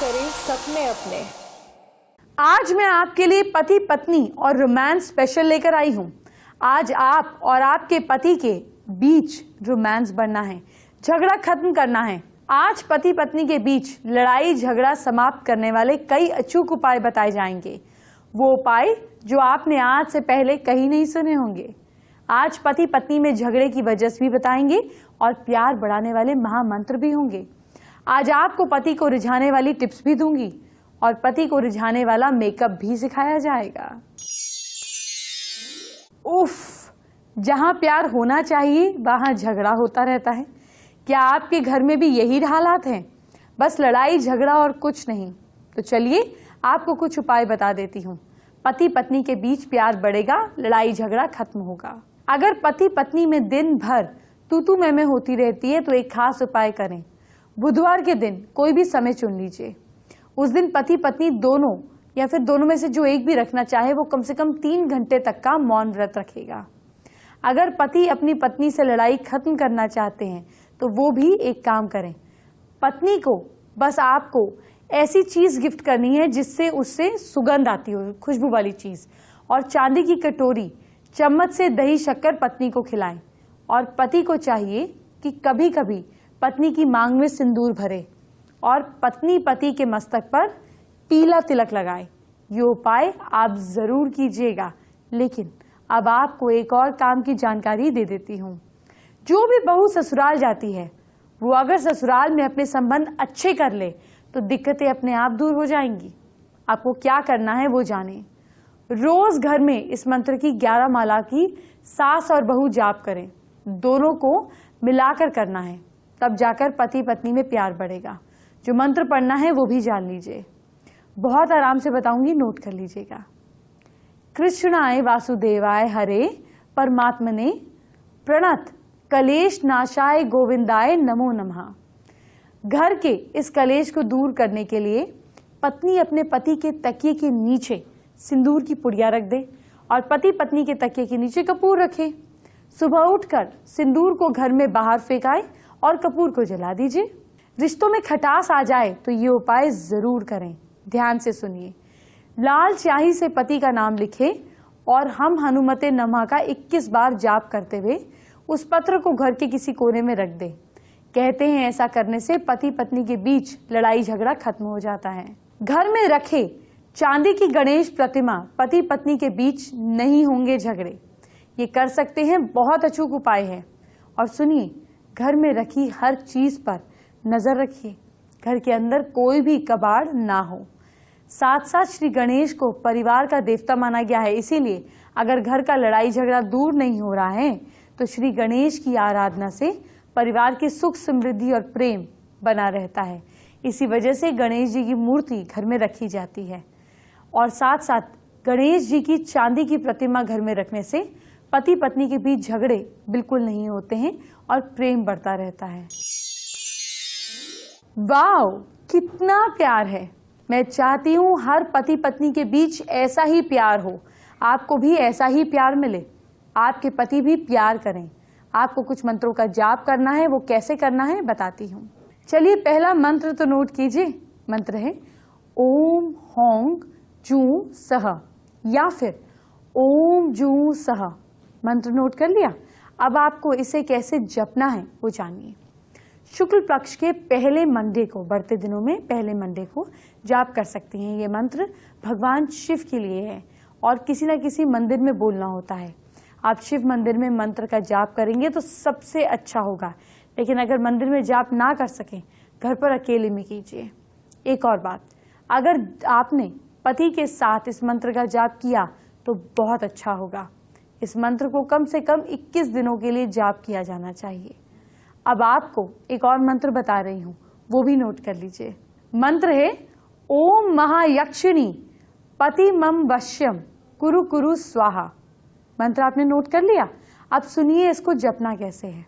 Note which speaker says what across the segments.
Speaker 1: करें सपने अपने।
Speaker 2: आज मैं आपके लिए पति पत्नी और रोमांस स्पेशल लेकर आई हूँ। आज आप और आपके पति के बीच रोमांस बढ़ना है, झगड़ा खत्म करना है। आज पति पत्नी के बीच लड़ाई झगड़ा समाप्त करने वाले कई अचूक उपाय बताए जाएंगे, वो उपाय जो आपने आज से पहले कहीं नहीं सुने होंगे। आज पति पत्नी में झगड़े की वजह भी बताएंगे और प्यार बढ़ाने वाले महामंत्र भी होंगे। आज आपको पति को रिझाने वाली टिप्स भी दूंगी और पति को रिझाने वाला मेकअप भी सिखाया जाएगा। उफ, जहां प्यार होना चाहिए वहां झगड़ा होता रहता है। क्या आपके घर में भी यही हालात हैं? बस लड़ाई झगड़ा और कुछ नहीं। तो चलिए आपको कुछ उपाय बता देती हूँ। पति पत्नी के बीच प्यार बढ़ेगा, लड़ाई झगड़ा खत्म होगा। अगर पति पत्नी में दिन भर तू मैं होती रहती है तो एक खास उपाय करें। बुधवार के दिन कोई भी समय चुन लीजिए। उस दिन पति पत्नी दोनों या फिर दोनों में से जो एक भी रखना चाहे वो कम से कम 3 घंटे तक का मौन व्रत रखेगा। अगर पति अपनी पत्नी से लड़ाई खत्म करना चाहते हैं तो वो भी एक काम करें। पत्नी को बस आपको ऐसी चीज गिफ्ट करनी है जिससे उससे सुगंध आती हो, खुशबू वाली चीज, और चांदी की कटोरी चम्मच से दही शक्कर पत्नी को खिलाएं। और पति को चाहिए कि कभी कभी पत्नी की मांग में सिंदूर भरे और पत्नी पति के मस्तक पर पीला तिलक लगाए। ये उपाय आप जरूर कीजिएगा। लेकिन अब आपको एक और काम की जानकारी दे देती हूँ। जो भी बहू ससुराल जाती है वो अगर ससुराल में अपने संबंध अच्छे कर ले तो दिक्कतें अपने आप दूर हो जाएंगी। आपको क्या करना है वो जाने। रोज घर में इस मंत्र की 11 माला की सास और बहू जाप करें। दोनों को मिलाकर करना है, तब जाकर पति पत्नी में प्यार बढ़ेगा। जो मंत्र पढ़ना है वो भी जान लीजिए। बहुत आराम से बताऊंगी, नोट कर लीजिएगा। कृष्णाय वासुदेवाय हरे परमात्मने प्रणत कलेश नाशाय गोविंदाय नमो नमः। घर के इस कलेश को दूर करने के लिए पत्नी अपने पति के तकिए के नीचे सिंदूर की पुड़िया रख दे और पति पत्नी के तकिए के नीचे कपूर रखे। सुबह उठकर सिंदूर को घर में बाहर फेंकाए और कपूर को जला दीजिए। रिश्तों में खटास आ जाए तो ये उपाय जरूर करें। ध्यान से सुनिए। लाल स्याही से पति का नाम लिखे और हम हनुमते नमः का 21 बार जाप करते हुए उस पत्र को घर के किसी कोने में रख दे। कहते हैं ऐसा करने से पति पत्नी के बीच लड़ाई झगड़ा खत्म हो जाता है। घर में रखे चांदी की गणेश प्रतिमा पति पत्नी के बीच नहीं होंगे झगड़े। ये कर सकते हैं, बहुत अचूक उपाय है। और सुनिए, घर में रखी हर चीज पर नजर रखिए। घर के अंदर कोई भी कबाड़ ना हो। साथ साथ श्री गणेश को परिवार का देवता माना गया है, इसीलिए अगर घर का लड़ाई झगड़ा दूर नहीं हो रहा है तो श्री गणेश की आराधना से परिवार की सुख समृद्धि और प्रेम बना रहता है। इसी वजह से गणेश जी की मूर्ति घर में रखी जाती है। और साथ साथ गणेश जी की चांदी की प्रतिमा घर में रखने से पति पत्नी के बीच झगड़े बिल्कुल नहीं होते हैं और प्रेम बढ़ता रहता है। वाओ, कितना प्यार है। मैं चाहती हूँ हर पति पत्नी के बीच ऐसा ही प्यार हो। आपको भी ऐसा ही प्यार मिले, आपके पति भी प्यार करें। आपको कुछ मंत्रों का जाप करना है, वो कैसे करना है बताती हूँ। चलिए पहला मंत्र तो नोट कीजिए। मंत्र है ओम होंग जू सह या फिर ओम जू सह। मंत्र नोट कर लिया। अब आपको इसे कैसे जपना है वो जानिए। शुक्ल पक्ष के पहले मंडे को, बढ़ते दिनों में पहले मंडे को जाप कर सकती हैं। ये मंत्र भगवान शिव के लिए है और किसी न किसी मंदिर में बोलना होता है। आप शिव मंदिर में मंत्र का जाप करेंगे तो सबसे अच्छा होगा। लेकिन अगर मंदिर में जाप ना कर सकें, घर पर अकेले में कीजिए। एक और बात, अगर आपने पति के साथ इस मंत्र का जाप किया तो बहुत अच्छा होगा। इस मंत्र को कम से कम 21 दिनों के लिए जाप किया जाना चाहिए। अब आपको एक और मंत्र बता रही हूँ, वो भी नोट कर लीजिए। मंत्र है ओम महायक्षिणी पति मम वश्यम कुरु कुरु स्वाहा। मंत्र आपने नोट कर लिया। अब सुनिए इसको जपना कैसे है।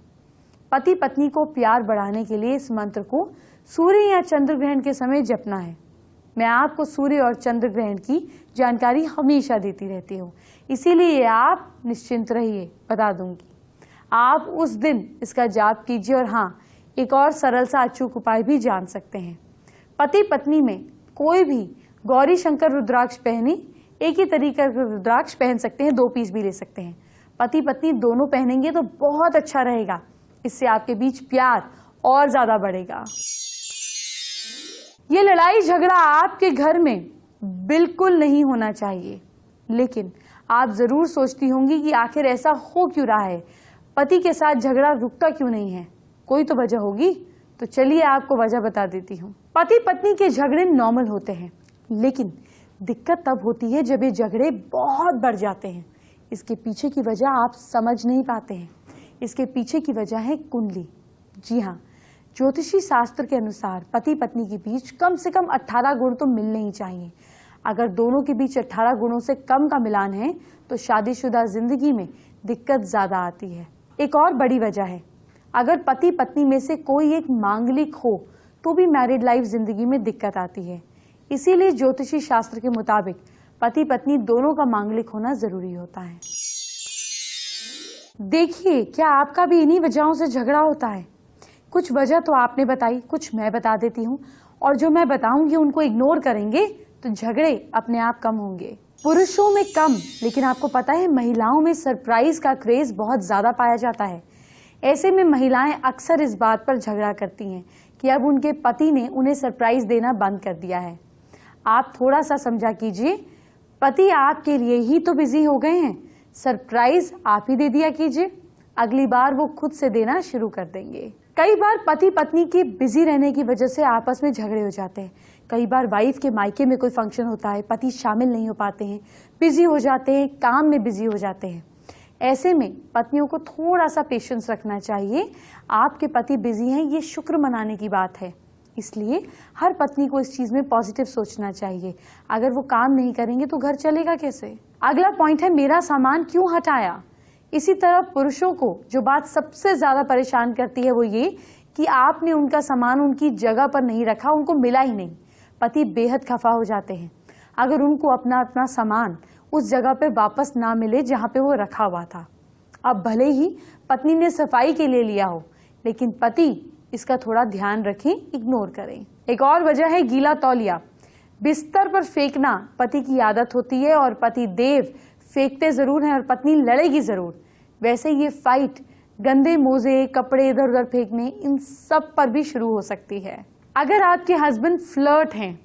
Speaker 2: पति पत्नी को प्यार बढ़ाने के लिए इस मंत्र को सूर्य या चंद्र ग्रहण के समय जपना है। मैं आपको सूर्य और चंद्र ग्रहण की जानकारी हमेशा देती रहती हूँ, इसीलिए आप निश्चिंत रहिए, बता दूंगी। आप उस दिन इसका जाप कीजिए। और हाँ, एक और सरल सा अचूक उपाय भी जान सकते हैं। पति पत्नी में कोई भी गौरी शंकर रुद्राक्ष पहने, एक ही तरीके का रुद्राक्ष पहन सकते हैं, 2 पीस भी ले सकते हैं। पति पत्नी दोनों पहनेंगे तो बहुत अच्छा रहेगा, इससे आपके बीच प्यार और ज्यादा बढ़ेगा। ये लड़ाई झगड़ा आपके घर में बिल्कुल नहीं होना चाहिए, लेकिन आप जरूर सोचती होंगी कि आखिर ऐसा हो क्यों रहा है, पति के साथ झगड़ा रुकता क्यों नहीं है, कोई तो वजह होगी। तो चलिए आपको वजह बता देती हूँ। पति पत्नी के झगड़े नॉर्मल होते हैं, लेकिन दिक्कत तब होती है जब ये झगड़े बहुत बढ़ जाते हैं। इसके पीछे की वजह आप समझ नहीं पाते हैं। इसके पीछे की वजह है कुंडली। जी हाँ, ज्योतिषी शास्त्र के अनुसार पति पत्नी के बीच कम से कम 18 गुण तो मिलने ही चाहिए। अगर दोनों के बीच 18 गुणों से कम का मिलान है तो शादीशुदा जिंदगी में दिक्कत ज्यादा आती है। एक और बड़ी वजह है, अगर पति पत्नी में से कोई एक मांगलिक हो तो भी मैरिड लाइफ जिंदगी में दिक्कत आती है। इसीलिए ज्योतिषी शास्त्र के मुताबिक पति पत्नी दोनों का मांगलिक होना जरूरी होता है। देखिए, क्या आपका भी इन्हीं वजहों से झगड़ा होता है? कुछ वजह तो आपने बताई, कुछ मैं बता देती हूँ, और जो मैं बताऊंगी उनको इग्नोर करेंगे तो झगड़े अपने आप कम होंगे। पुरुषों में कम, लेकिन आपको पता है महिलाओं में सरप्राइज का क्रेज बहुत ज्यादा पाया जाता है। ऐसे में महिलाएं अक्सर इस बात पर झगड़ा करती हैं कि अब उनके पति ने उन्हें सरप्राइज देना बंद कर दिया है। आप थोड़ा सा समझा कीजिए, पति आपके लिए ही तो बिजी हो गए हैं, सरप्राइज आप ही दे दिया कीजिए, अगली बार वो खुद से देना शुरू कर देंगे। कई बार पति पत्नी के बिजी रहने की वजह से आपस में झगड़े हो जाते हैं। कई बार वाइफ के मायके में कोई फंक्शन होता है, पति शामिल नहीं हो पाते हैं, बिजी हो जाते हैं, काम में बिजी हो जाते हैं। ऐसे में पत्नियों को थोड़ा सा पेशेंस रखना चाहिए। आपके पति बिजी हैं, ये शुक्र मनाने की बात है। इसलिए हर पत्नी को इस चीज में पॉजिटिव सोचना चाहिए। अगर वो काम नहीं करेंगे तो घर चलेगा कैसे? अगला पॉइंट है, मेरा सामान क्यों हटाया। इसी तरह पुरुषों को जो बात सबसे ज्यादा परेशान करती है वो ये कि आपने उनका सामान उनकी जगह पर नहीं रखा, उनको मिला ही नहीं। पति बेहद खफा हो जाते हैं अगर उनको अपना अपना सामान उस जगह पे वापस ना मिले जहां पे वो रखा हुआ था। अब भले ही पत्नी ने सफाई के लिए लिया हो, लेकिन पति इसका थोड़ा ध्यान रखें, इग्नोर करें। एक और वजह है गीला तौलिया। बिस्तर पर फेंकना पति की आदत होती है और पति देव फेंकते जरूर हैं और पत्नी लड़ेगी जरूर। वैसे ये फाइट गंदे मोजे, कपड़े इधर उधर फेंकने, इन सब पर भी शुरू हो सकती है। अगर आपके हस्बैंड फ्लर्ट हैं,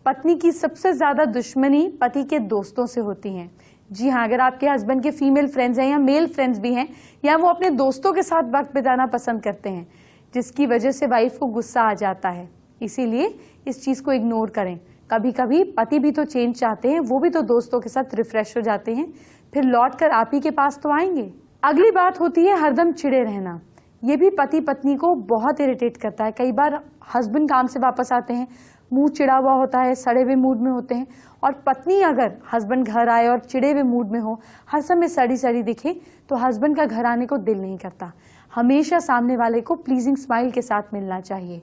Speaker 2: पत्नी की सबसे ज्यादा दुश्मनी पति के दोस्तों से होती है। जी हाँ, अगर आपके हस्बैंड के फीमेल फ्रेंड्स हैं या मेल फ्रेंड्स भी हैं, या वो अपने दोस्तों के साथ वक्त बिताना पसंद करते हैं, जिसकी वजह से वाइफ को गुस्सा आ जाता है। इसीलिए इस चीज को इग्नोर करें। कभी कभी पति भी तो चेंज चाहते हैं, वो भी तो दोस्तों के साथ रिफ्रेश हो जाते हैं, फिर लौट कर आप ही के पास तो आएंगे। अगली बात होती है हरदम चिड़े रहना। ये भी पति पत्नी को बहुत इरिटेट करता है। कई बार हस्बैंड काम से वापस आते हैं, मुंह चिड़ा हुआ होता है, सड़े हुए मूड में होते हैं, और पत्नी अगर हस्बैंड घर आए और चिड़े हुए मूड में हो, हर समय सड़ी सड़ी दिखे, तो हस्बैंड का घर आने को दिल नहीं करता। हमेशा सामने वाले को प्लीजिंग स्माइल के साथ मिलना चाहिए।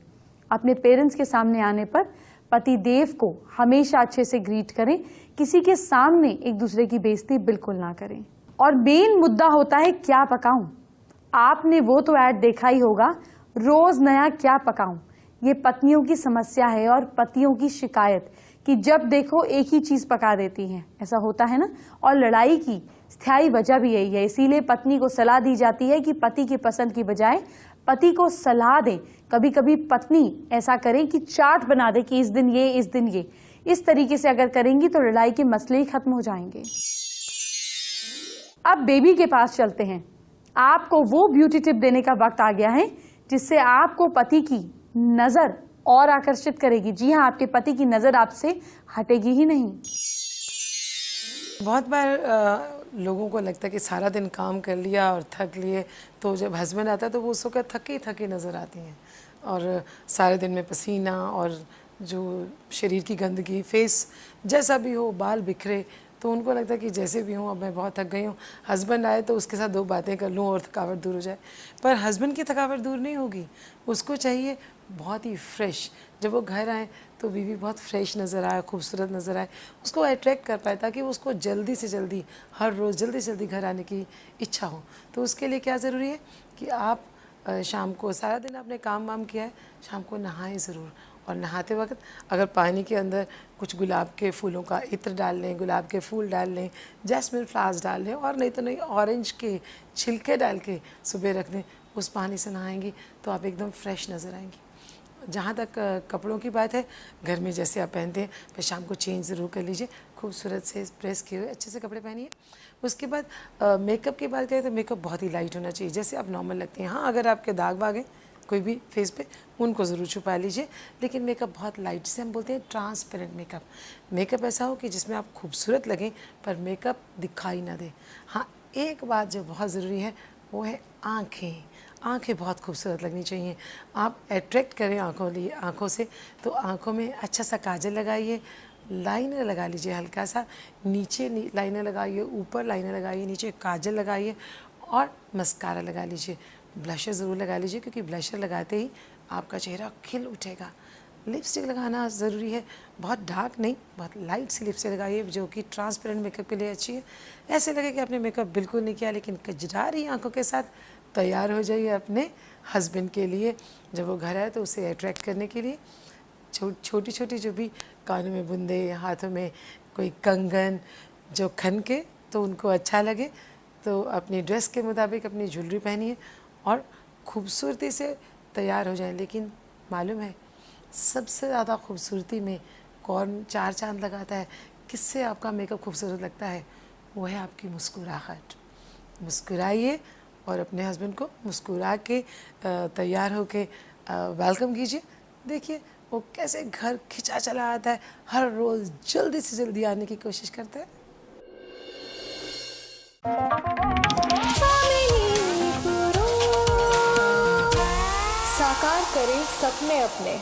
Speaker 2: अपने पेरेंट्स के सामने आने पर पति देव को हमेशा अच्छे से ग्रीट करें, किसी के सामने एक दूसरे की बेइज्जती बिल्कुल ना करें। और मेन मुद्दा होता है क्या पकाऊं। आपने वो तो ऐड देखा ही होगा, रोज नया क्या पकाऊं। ये पत्नियों की समस्या है और पतियों की शिकायत कि जब देखो एक ही चीज पका देती हैं, ऐसा होता है ना। और लड़ाई की स्थायी वजह भी यही है। इसीलिए पत्नी को सलाह दी जाती है कि पति की पसंद की बजाय पति को सलाह दें। कभी कभी पत्नी ऐसा करे कि चार्ट बना दे कि इस दिन ये, इस दिन ये। इस तरीके से अगर करेंगी तो लड़ाई के मसले ही खत्म हो जाएंगे। अब बेबी के पास चलते हैं। आपको वो ब्यूटी टिप देने का वक्त आ गया है जिससे आपको पति की नजर और आकर्षित करेगी। जी हाँ, आपके पति की नजर आपसे हटेगी ही नहीं।
Speaker 1: बहुत बार लोगों को लगता है कि सारा दिन काम कर लिया और थक लिए, तो जब हस्बैंड आता है तो वो उस वक्त थकी थकी नज़र आती हैं, और सारे दिन में पसीना और जो शरीर की गंदगी, फेस जैसा भी हो, बाल बिखरे, तो उनको लगता है कि जैसे भी हूँ अब मैं बहुत थक गई हूँ, हस्बैंड आए तो उसके साथ 2 बातें कर लूँ और थकावट दूर हो जाए। पर हस्बैंड की थकावट दूर नहीं होगी, उसको चाहिए बहुत ही फ्रेश। जब वो घर आए तो बीवी बहुत फ्रेश नज़र आए, खूबसूरत नज़र आए, उसको अट्रैक्ट कर पाए, ताकि उसको जल्दी से जल्दी, हर रोज़ जल्दी से जल्दी घर आने की इच्छा हो। तो उसके लिए क्या ज़रूरी है कि आप शाम को, सारा दिन आपने काम वाम किया है, शाम को नहाएं ज़रूर, और नहाते वक्त अगर पानी के अंदर कुछ गुलाब के फूलों का इत्र डाल लें, गुलाब के फूल डाल लें, जैस्मिन फ्लावर्स डाल लें, और नहीं तो नहीं ऑरेंज के छिलके डाल के सुबह रख दें, उस पानी से नहाएंगी तो आप एकदम फ्रेश नज़र आएंगी। जहाँ तक कपड़ों की बात है, घर में जैसे आप पहनते हैं फिर शाम को चेंज ज़रूर कर लीजिए, खूबसूरत से प्रेस किए हुए अच्छे से कपड़े पहनिए। उसके बाद मेकअप की बात करें तो मेकअप बहुत ही लाइट होना चाहिए, जैसे आप नॉर्मल लगते हैं। हाँ, अगर आपके दाग वाग हैं कोई भी फेस पे, उनको ज़रूर छुपा लीजिए, लेकिन मेकअप बहुत लाइट, जिसे हम बोलते हैं ट्रांसपेरेंट मेकअप। मेकअप ऐसा हो कि जिसमें आप खूबसूरत लगें पर मेकअप दिखाई ना दे। हाँ, एक बात जो बहुत ज़रूरी है वो है आँखें। आँखें बहुत खूबसूरत लगनी चाहिए, आप अट्रैक्ट करें आँखों से, तो आँखों में अच्छा सा काजल लगाइए, लाइनर लगा लीजिए, हल्का सा नीचे लाइनर लगाइए, ऊपर लाइनर लगाइए, नीचे काजल लगाइए और मस्कारा लगा लीजिए। ब्लशर ज़रूर लगा लीजिए, क्योंकि ब्लशर लगाते ही आपका चेहरा खिल उठेगा। लिपस्टिक लगाना ज़रूरी है, बहुत डार्क नहीं, बहुत लाइट सी लिपस्टिक लगाइए जो कि ट्रांसपेरेंट मेकअप के लिए अच्छी है। ऐसे लगे कि आपने मेकअप बिल्कुल नहीं किया, लेकिन कजरारी आँखों के साथ तैयार हो जाइए अपने हस्बैंड के लिए। जब वो घर आए तो उसे अट्रैक्ट करने के लिए छोटी छोटी जो भी कानों में बूंदे, हाथों में कोई कंगन जो खन के तो उनको अच्छा लगे, तो अपनी ड्रेस के मुताबिक अपनी ज्वेलरी पहनिए और खूबसूरती से तैयार हो जाए। लेकिन मालूम है सबसे ज़्यादा खूबसूरती में कौन चार चांद लगाता है, किससे आपका मेकअप खूबसूरत लगता है? वो है आपकी मुस्कुराहट। मुस्कुराइए और अपने हस्बैंड को मुस्कुरा के तैयार होके वेलकम कीजिए। देखिए वो कैसे घर खिंचा चला आता है, हर रोज़ जल्दी से जल्दी आने की कोशिश करता है।
Speaker 3: साकार करें सपने अपने।